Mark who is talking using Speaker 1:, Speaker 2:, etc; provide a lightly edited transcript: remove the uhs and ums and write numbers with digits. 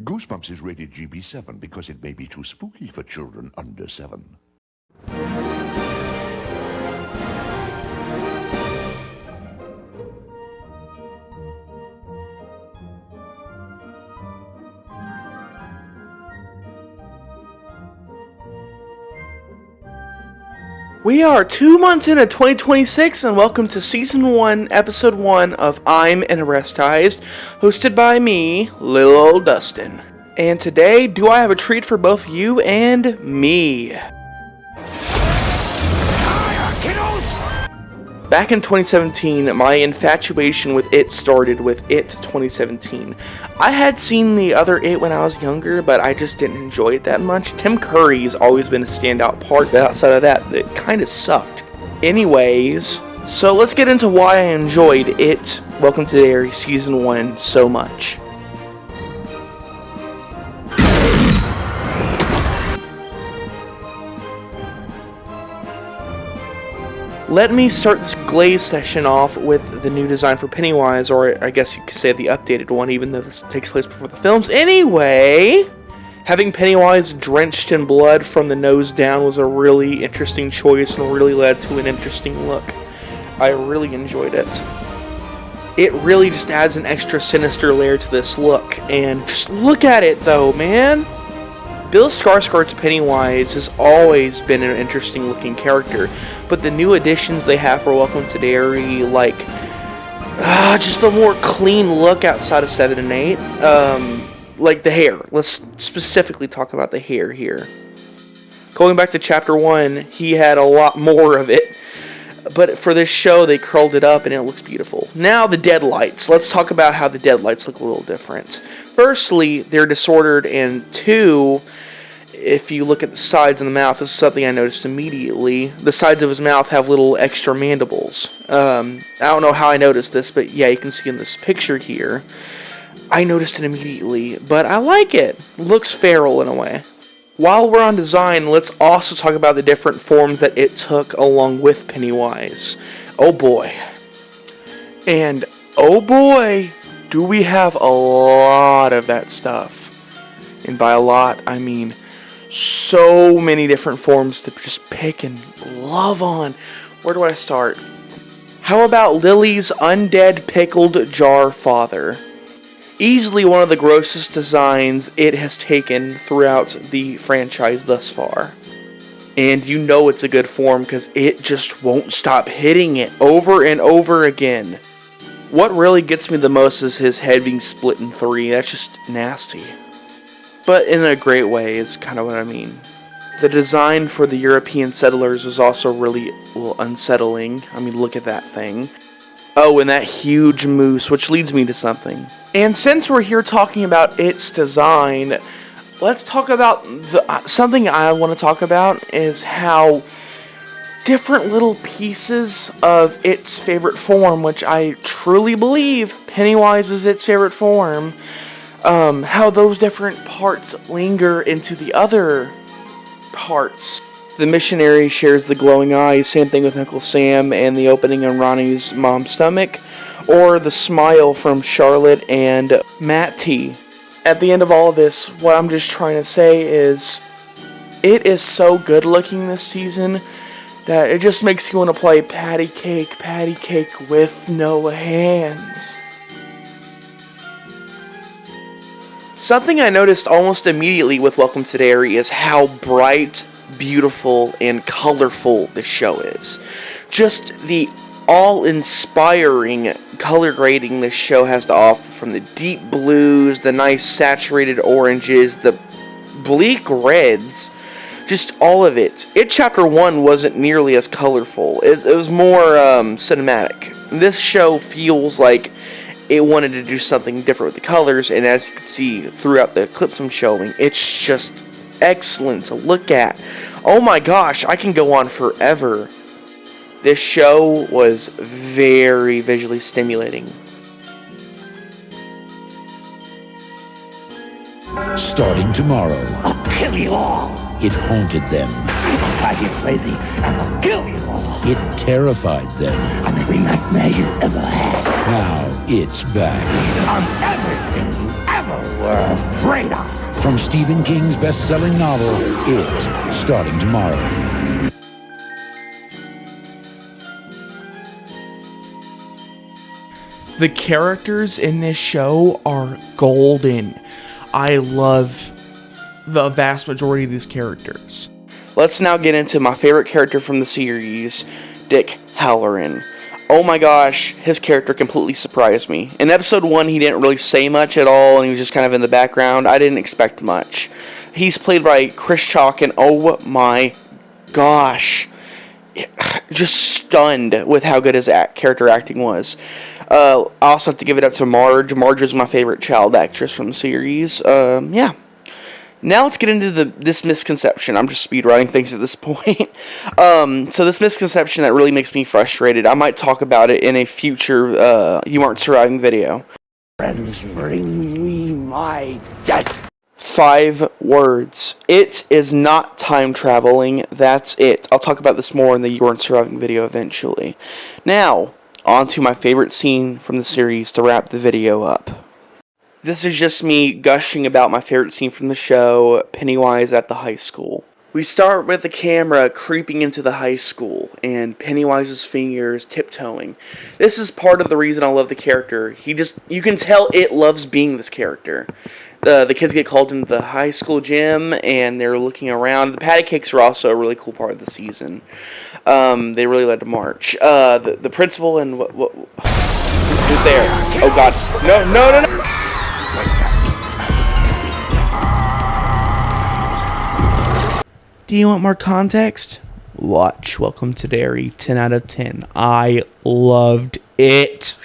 Speaker 1: Goosebumps is rated GB7 because it may be too spooky for children under 7.
Speaker 2: We are 2 months into 2026, and welcome to Season 1, Episode 1 of I'm Arrestized, hosted by me, Lil Ol' Dustin. And today, do I have a treat for both you and me? Back in 2017, my infatuation with It started with It 2017. I had seen the other It when I was younger, but I just didn't enjoy it that much. Tim Curry's always been a standout part, but outside of that, it kind of sucked. Anyways, so let's get into why I enjoyed It, Welcome to Derry Season 1 so much. Let me start this glaze session off with the new design for Pennywise, or I guess you could say the updated one, even though this takes place before the films. Anyway, having Pennywise drenched in blood from the nose down was a really interesting choice and really led to an interesting look. I really enjoyed it. It really just adds an extra sinister layer to this look, and just look at it though, man! Bill Skarsgård's Pennywise has always been an interesting looking character, but the new additions they have for Welcome to Derry, like, just a more clean look outside of 7 and 8, like the hair. Let's specifically talk about the hair here. Going back to Chapter 1, he had a lot more of it, but for this show they curled it up and it looks beautiful. Now the deadlights. Let's talk about how the deadlights look a little different. Firstly, they're disordered, and two, if you look at the sides of the mouth, this is something I noticed immediately. The sides of his mouth have little extra mandibles. I don't know how I noticed this, but yeah, you can see in this picture here. I noticed it immediately, but I like it. It looks feral in a way. While we're on design, let's also talk about the different forms that it took along with Pennywise. Oh boy. And oh boy, do we have a lot of that stuff. And by a lot, I mean so many different forms to just pick and love on. Where do I start? How about Lily's undead pickled jar father? Easily one of the grossest designs it has taken throughout the franchise thus far. And you know it's a good form because it just won't stop hitting it over and over again. What really gets me the most is his head being split in 3. That's just nasty. But in a great way is kind of what I mean. The design for the European settlers was also really unsettling. I mean, look at that thing. Oh, and that huge moose, which leads me to something. And since we're here talking about its design, let's talk about something I want to talk about is how different little pieces of its favorite form, which I truly believe Pennywise is its favorite form, how those different parts linger into the other parts. The missionary shares the glowing eyes, same thing with Uncle Sam and the opening on Ronnie's mom's stomach, or the smile from Charlotte and Matt T. At the end of all of this, what I'm just trying to say is, it is so good looking this season that it just makes you want to play patty cake with no hands. Something I noticed almost immediately with Welcome to Derry is how bright, beautiful, and colorful this show is. Just the all-inspiring color grading this show has to offer, from the deep blues, the nice saturated oranges, the bleak reds, just all of it. It Chapter 1 wasn't nearly as colorful. It was more cinematic. This show feels like it wanted to do something different with the colors, and as you can see throughout the clips I'm showing, it's just excellent to look at. Oh my gosh, I can go on forever. This show was very visually stimulating.
Speaker 3: Starting tomorrow,
Speaker 4: I'll kill you all.
Speaker 3: it haunted them.
Speaker 4: I'll drive you crazy and I'll kill you all.
Speaker 3: It terrified them.
Speaker 4: I'm every nightmare you ever had.
Speaker 3: Now it's back.
Speaker 4: I'm everything you ever never were afraid of.
Speaker 3: From Stephen King's best-selling novel, It, starting tomorrow.
Speaker 2: The characters in this show are golden. I love the vast majority of these characters. Let's now get into my favorite character from the series, Dick Halloran. Oh my gosh, his character completely surprised me. In episode 1, he didn't really say much at all, and he was just kind of in the background. I didn't expect much. He's played by Chris Chalk, and oh my gosh, just stunned with how good his character acting was. I also have to give it up to Marge. Marge is my favorite child actress from the series. Yeah. Now let's get into this misconception. I'm just speed writing things at this point. So this misconception that really makes me frustrated. I might talk about it in a future You Aren't Surviving video.
Speaker 4: Friends, bring me my death.
Speaker 2: 5 words. It is not time traveling. That's it. I'll talk about this more in the You Aren't Surviving video eventually. Now, on to my favorite scene from the series to wrap the video up. This is just me gushing about my favorite scene from the show, Pennywise at the high school. We start with the camera creeping into the high school, and Pennywise's fingers tiptoeing. This is part of the reason I love the character. You can tell it loves being this character. The kids get called into the high school gym, and they're looking around. The patty cakes are also a really cool part of the season. They really led to March. The principal and who's there? Oh God! No! Do you want more context? Watch Welcome to Derry. 10 out of 10. I loved it.